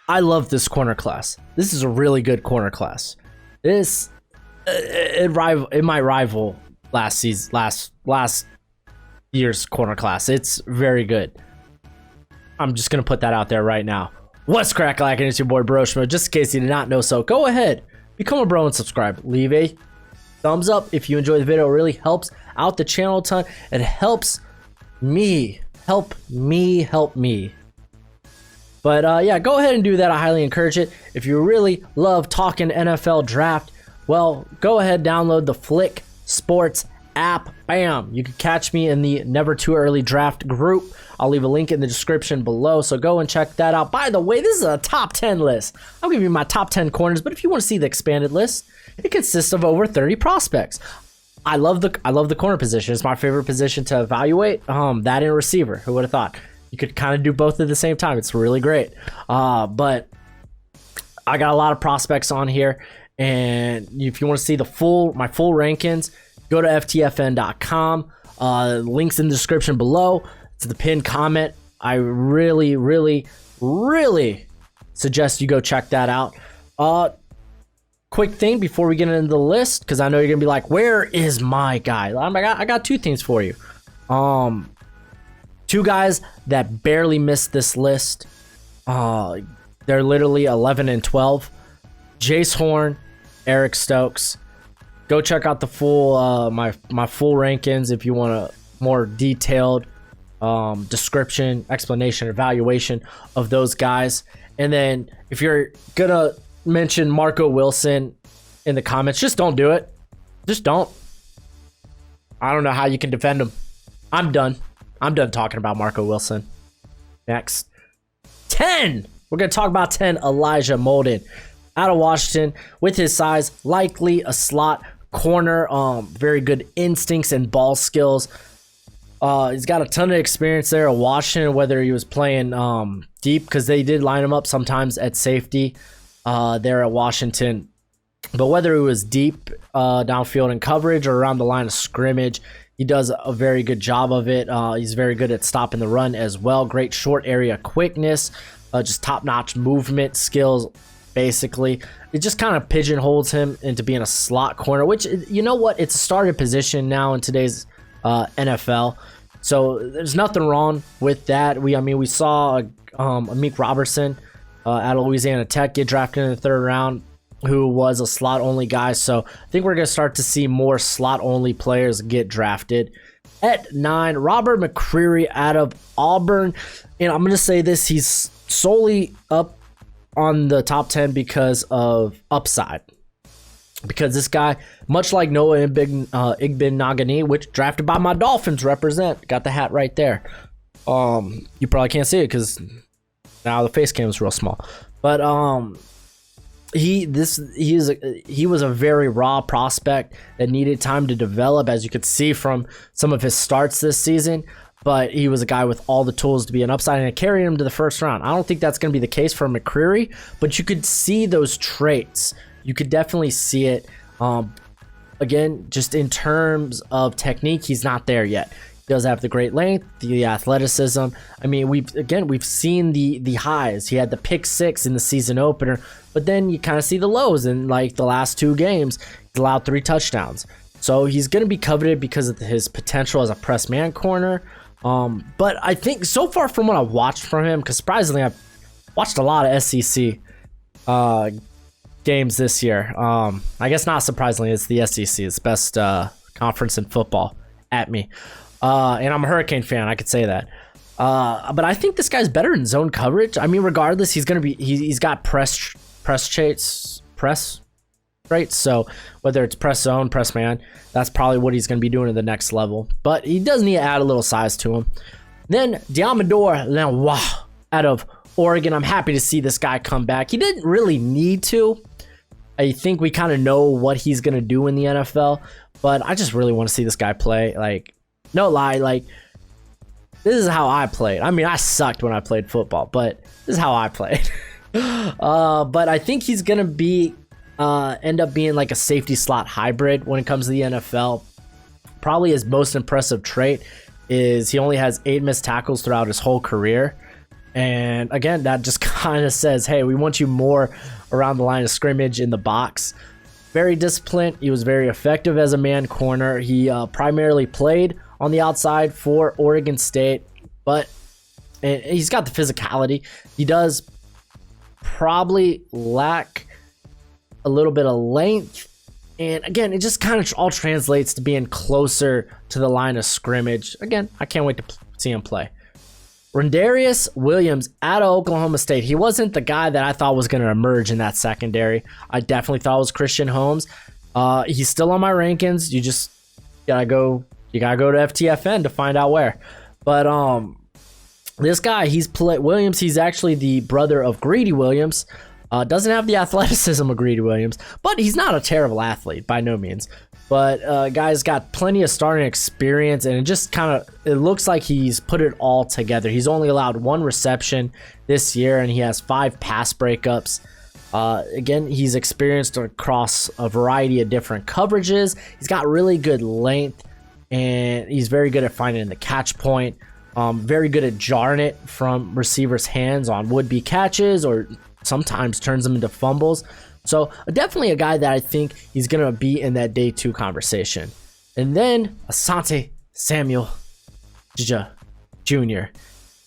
I love this corner class. This is a really good corner class. This it might rival last year's corner class. It's very good. I'm just gonna put that out there right now. What's crack like? It's your boy Broshmo. Just in case you did not know so, go ahead, become a bro and subscribe. Leave a thumbs up if you enjoy the video. It really helps out the channel a ton. It helps me help me. But yeah, go ahead and do that. I highly encourage it. If you really love talking NFL draft, well, go ahead, download the Flick Sports app. Bam! You can catch me in the Never Too Early Draft group. I'll leave a link in the description below, so go and check that out. By the way, this is a top 10 list. I'll give you my top 10 corners, but if you want to see the expanded list, it consists of over 30 prospects. I love the corner position. It's my favorite position to evaluate. That and receiver. Who would have thought? You could kind of do both at the same time. It's really great. But I got a lot of prospects on here, and if you want to see my full rankings, go to ftfn.com. Links in the description below. To the pinned comment. I really suggest you go check that out. Quick thing before we get into the list, because I know you're gonna be like, where is my guy? I got two things for you. Two guys that barely missed this list. They're literally 11 and 12. Jace Horn, Eric Stokes. Go check out the full my full rankings if you want a more detailed description, explanation, evaluation of those guys. And then if you're gonna mention Marco Wilson in the comments, just don't do it. Just don't. I don't know how you can defend him. I'm done talking about Marco Wilson. Next. 10. We're gonna talk about 10. Elijah Molden out of Washington. With his size, likely a slot corner. Very good instincts and ball skills. He's got a ton of experience there at Washington, whether he was playing deep, because they did line him up sometimes at safety there at Washington. But whether it was deep downfield in coverage or around the line of scrimmage, he does a very good job of it. He's very good at stopping the run as well. Great short area quickness, just top-notch movement skills, basically. It just kind of pigeonholes him into being a slot corner, which, you know what? It's a started position now in today's NFL, so there's nothing wrong with that. We saw Amik Robertson out of Louisiana Tech get drafted in the 3rd round, who was a slot only guy. So I think we're gonna start to see more slot only players get drafted. At 9, Robert McCreary out of Auburn, and I'm gonna say this: he's solely up on the top 10 because of upside. Because this guy, much like Noah Igbinoghene, which drafted by my Dolphins, got the hat right there. You probably can't see it because now the face cam is real small. But he was a very raw prospect that needed time to develop, as you could see from some of his starts this season. But he was a guy with all the tools to be an upside, and it carried him to the 1st round. I don't think that's going to be the case for McCreary, but you could see those traits. You could definitely see it. Again, just in terms of technique, he's not there yet. He does have the great length, the athleticism. I mean, we've seen the highs. He had the pick 6 in the season opener, but then you kind of see the lows in like the last 2 games. He's allowed 3 touchdowns. So he's going to be coveted because of his potential as a press man corner. But I think so far from what I've watched from him, because surprisingly I've watched a lot of SEC games this year. I guess not surprisingly, it's the SEC. It's the best conference in football at me. And I'm a Hurricane fan, I could say that. But I think this guy's better in zone coverage. I mean, regardless, he's got press traits. So whether it's press zone, press man, that's probably what he's going to be doing at the next level. But he does need to add a little size to him. Then Diamador Lenoir out of Oregon. I'm happy to see this guy come back. He didn't really need to. I think we kind of know what he's going to do in the NFL, but I just really want to see this guy play. Like, no lie, like, this is how I played. I mean, I sucked when I played football, but this is how I played. But I think he's going to end up being like a safety slot hybrid when it comes to the NFL. Probably his most impressive trait is he only has 8 missed tackles throughout his whole career. And again, that just kind of says, hey, we want you more around the line of scrimmage in the box. Very disciplined. He was very effective as a man corner. He primarily played on the outside for Oregon State, but he's got the physicality. He does probably lack a little bit of length. And again, it just kind of all translates to being closer to the line of scrimmage. Again, I can't wait to see him play. Rendarius Williams out of Oklahoma State. He wasn't the guy that I thought was going to emerge in that secondary. I definitely thought it was Christian Holmes. He's still on my rankings. You just gotta go to FTFN to find out where. But this guy, Williams. He's actually the brother of Greedy Williams. Doesn't have the athleticism of Greedy Williams, but he's not a terrible athlete by no means. But guy's got plenty of starting experience, and it looks like he's put it all together. He's only allowed 1 reception this year, and he has 5 pass breakups. Again, he's experienced across a variety of different coverages. He's got really good length, and he's very good at finding the catch point. Very good at jarring it from receivers' hands on would-be catches, or sometimes turns them into fumbles. So definitely a guy that I think he's going to be in that day 2 conversation. And then Asante Samuel Jr.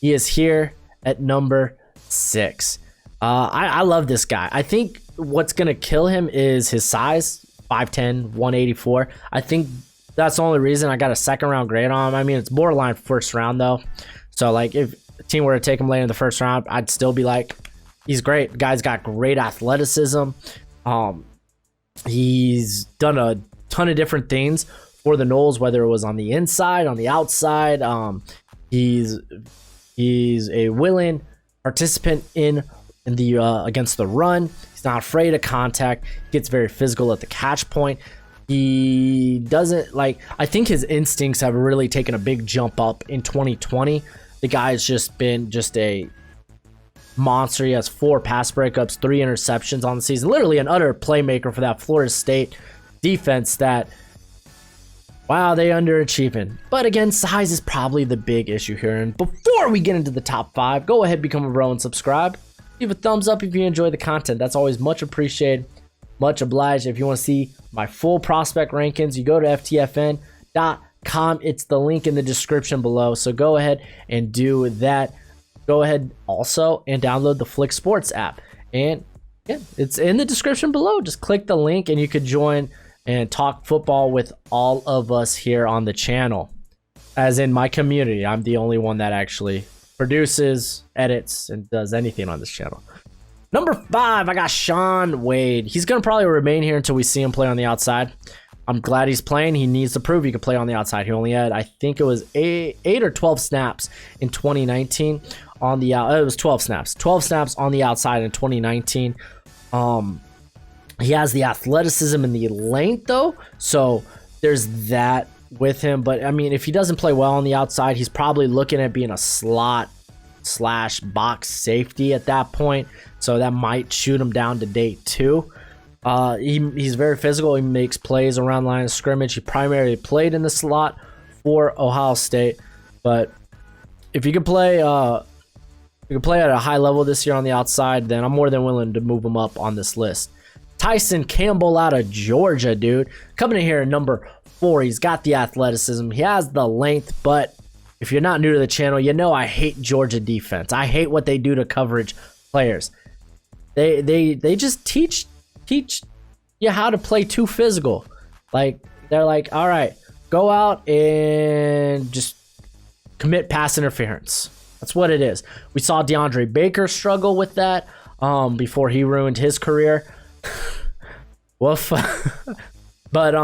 He is here at number 6. I love this guy. I think what's going to kill him is his size, 5'10", 184. I think that's the only reason I got a 2nd round grade on him. I mean, it's borderline 1st round though. So like if a team were to take him later in the 1st round, I'd still be like, he's great. The guy's got great athleticism. He's done a ton of different things for the Noles, whether it was on the inside, on the outside. He's a willing participant in the against the run. He's not afraid of contact. Gets very physical at the catch point. He doesn't I think his instincts have really taken a big jump up in 2020. The guy's just been a monster. He has 4 pass breakups, 3 interceptions on the season. Literally an utter playmaker for that Florida State defense that, wow, they underachieving. But again, size is probably the big issue here. And before we get into the top 5, go ahead, become a bro and subscribe. Leave a thumbs up if you enjoy the content. That's always much appreciated. Much obliged. If you want to see my full prospect rankings, you go to ftfn.com. It's the link in the description below. So go ahead and do that. Go ahead also and download the Flick Sports app. And yeah, it's in the description below. Just click the link and you could join and talk football with all of us here on the channel. As in my community, I'm the only one that actually produces, edits, and does anything on this channel. Number 5, I got Shaun Wade. He's going to probably remain here until we see him play on the outside. I'm glad he's playing. He needs to prove he can play on the outside. He only had, I think it was 8 or 12 snaps in 2019 on the it was 12 snaps. 12 snaps on the outside in 2019. He has the athleticism and the length though, so there's that with him. But I mean, if he doesn't play well on the outside, he's probably looking at being a slot / box safety at that point. So that might shoot him down to day 2. He's very physical. He makes plays around the line of scrimmage. He primarily played in the slot for Ohio State, but if you can play at a high level this year on the outside, then I'm more than willing to move him up on this list. Tyson Campbell out of Georgia, dude, coming in here at number 4. He's got the athleticism. He has the length, but if you're not new to the channel, you know I hate Georgia defense. I hate what they do to coverage players. They just teach you how to play too physical. Like, they're like, all right, go out and just commit pass interference. That's what it is. We saw DeAndre Baker struggle with that before he ruined his career. Woof. But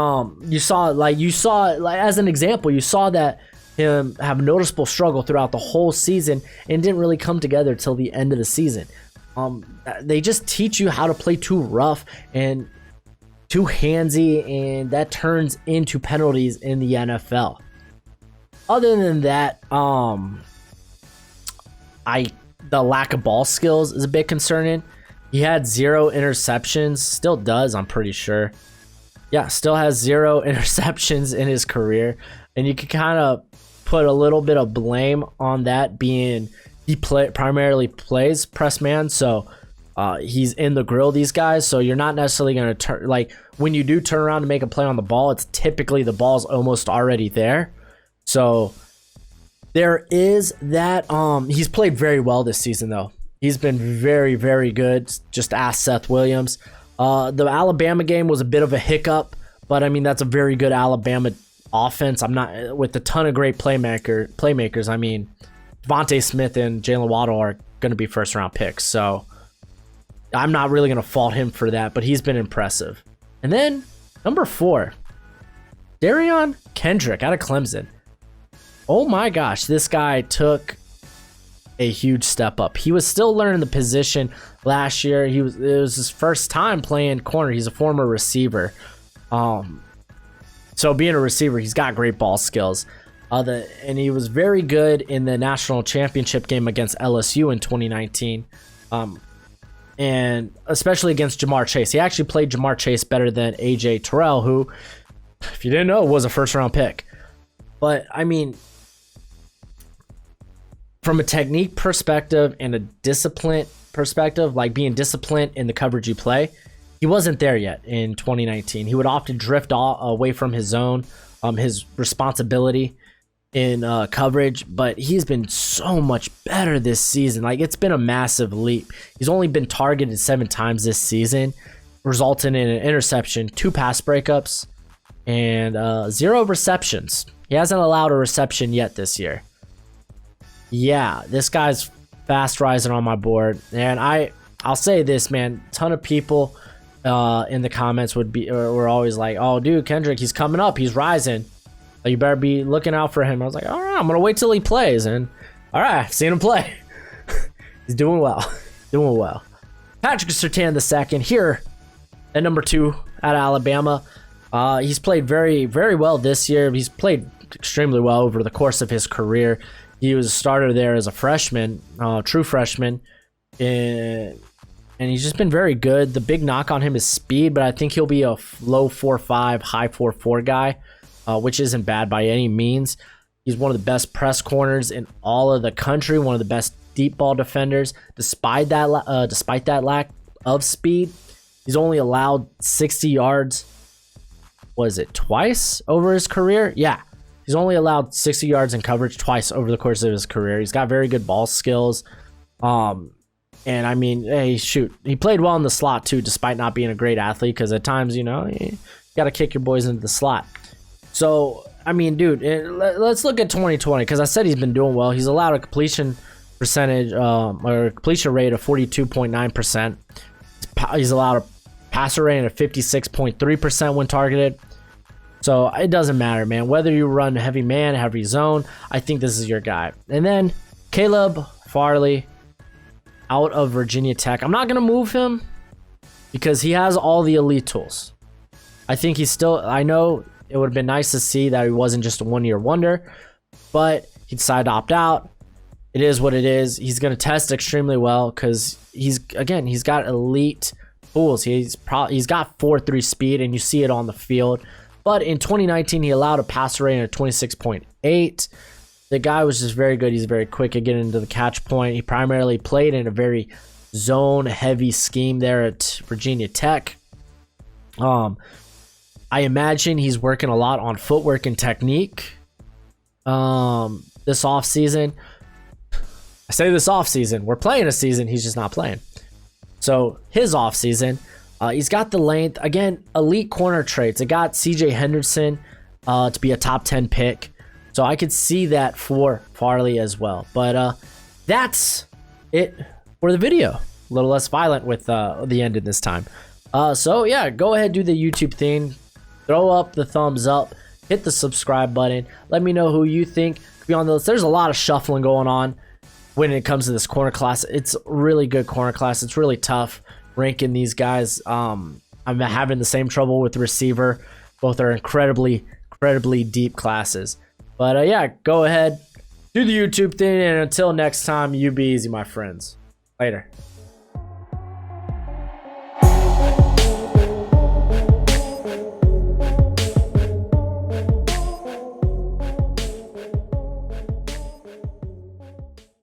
you saw as an example, you saw that him have noticeable struggle throughout the whole season and didn't really come together till the end of the season. They just teach you how to play too rough and too handsy, and that turns into penalties in the NFL. Other than that, the lack of ball skills is a bit concerning. He had 0 interceptions, still does, I'm pretty sure. Yeah, still has 0 interceptions in his career, and you can kind of put a little bit of blame on that being he primarily plays press man, so he's in the grill these guys. So you're not necessarily going to turn, like when you do turn around to make a play on the ball, it's typically the ball's almost already there. So there is that. He's played very well this season though. He's been very, very good. Just ask Seth Williams. The Alabama game was a bit of a hiccup, but I mean that's a very good Alabama offense. I'm not with a ton of great playmakers. I mean, Devontae Smith and Jalen Waddle are going to be first round picks, so I'm not really going to fault him for that. But he's been impressive. And then number 4, Darion Kendrick out of Clemson. Oh my gosh, this guy took a huge step up. He was still learning the position last year. It was his first time playing corner. He's a former receiver. So being a receiver, he's got great ball skills. And he was very good in the national championship game against LSU in 2019. And especially against Jamar Chase. He actually played Jamar Chase better than AJ Terrell, who, if you didn't know, was a first round pick. But I mean, from a technique perspective and a discipline perspective, like being disciplined in the coverage you play, he wasn't there yet in 2019. He would often drift away from his zone, his responsibility in coverage, but he's been so much better this season. Like, it's been a massive leap. He's only been targeted 7 times this season, resulting in an interception, 2 pass breakups, and 0 receptions. He hasn't allowed a reception yet this year. Yeah, this guy's fast rising on my board. And I'll say this, man, ton of people in the comments were always like, oh, dude, Kendrick, he's coming up, he's rising. You better be looking out for him. I was like, all right, I'm going to wait till he plays. And all right, I've seen him play. He's doing well. Doing well. Patrick Surtain II here at number 2 at Alabama. He's played very, very well this year. He's played extremely well over the course of his career. He was a starter there as a freshman, true freshman. And he's just been very good. The big knock on him is speed, but I think he'll be a low 4.5, high 4.4 guy. Which isn't bad by any means. He's one of the best press corners in all of the country, one of the best deep ball defenders. Despite that lack of speed, he's only allowed 60 yards. Was it twice over his career? Yeah, he's only allowed 60 yards in coverage twice over the course of his career. He's got very good ball skills. And I mean, hey, shoot, he played well in the slot too, despite not being a great athlete. Because at times, you got to kick your boys into the slot. So, I mean, dude, let's look at 2020, because I said he's been doing well. He's allowed a completion percentage or completion rate of 42.9%. He's allowed a passer rating of 56.3% when targeted. So it doesn't matter, man. Whether you run heavy man, heavy zone, I think this is your guy. And then Caleb Farley out of Virginia Tech. I'm not going to move him because he has all the elite tools. I think he's still, I know it would have been nice to see that he wasn't just a one-year wonder, but he decided to opt out. It is what it is. He's going to test extremely well because he's got elite tools. He's got 4.3 speed, and you see it on the field. But in 2019, he allowed a passer rating of 26.8. The guy was just very good. He's very quick at getting into the catch point. He primarily played in a very zone-heavy scheme there at Virginia Tech. I imagine he's working a lot on footwork and technique this offseason. I say this offseason. We're playing a season. He's just not playing. So his offseason, he's got the length. Again, elite corner traits. It got CJ Henderson to be a top 10 pick. So I could see that for Farley as well. But that's it for the video. A little less violent with the ending this time. So yeah, go ahead, do the YouTube thing. Throw up the thumbs up, hit the subscribe button. Let me know who you think could be on the list. There's a lot of shuffling going on when it comes to this corner class. It's a really good corner class. It's really tough ranking these guys. I'm having the same trouble with the receiver. Both are incredibly deep classes. But yeah, go ahead, do the YouTube thing, and until next time, you be easy, my friends. Later.